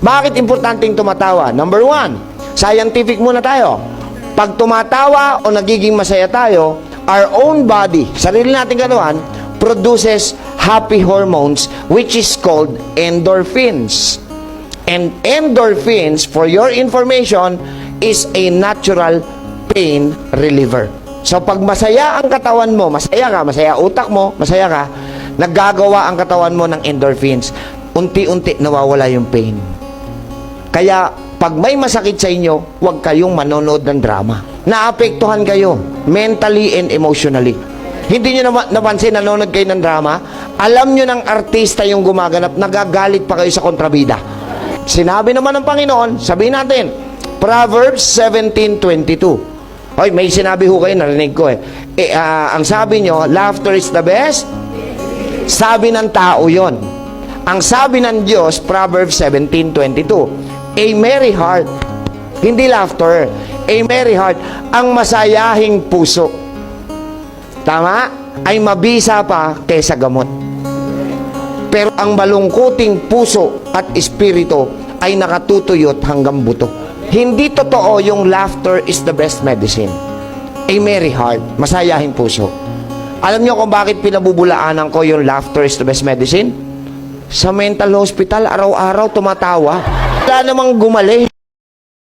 Bakit importanteng tumatawa? Number one, scientific muna tayo. Pag tumatawa o nagiging masaya tayo, our own body, sarili nating katawan, produces happy hormones which is called endorphins. And endorphins, for your information, is a natural pain reliever. So pag masaya ang katawan mo, masaya ka, masaya utak mo, masaya ka, naggagawa ang katawan mo ng endorphins. Unti-unti nawawala yung pain. Kaya pag may masakit sa inyo, huwag kayong manonood ng drama. Naapektuhan kayo mentally and emotionally. Hindi nyo napansin, nanonood kayo ng drama, alam nyo ng artista yung gumaganap, nagagalit pa kayo sa kontrabida. Sinabi naman ng Panginoon, sabihin natin, Proverbs 17:22. Hoy, may sinabi ho kayo, narinig ko ang sabi nyo, laughter is the best. Sabi ng tao yon. Ang sabi ng Diyos, Proverbs 17:22, a merry heart, hindi laughter, a merry heart, ang masayahing puso, tama, ay mabisa pa kaysa gamot. Pero ang malungkuting puso at espiritu ay nakatutuyot hanggang buto. Hindi totoo yung laughter is the best medicine. A merry heart, masayahing puso. Alam niyo kung bakit pinabubulaanan ko yung laughter is the best medicine? Sa mental hospital, araw-araw tumatawa. Wala namang gumali.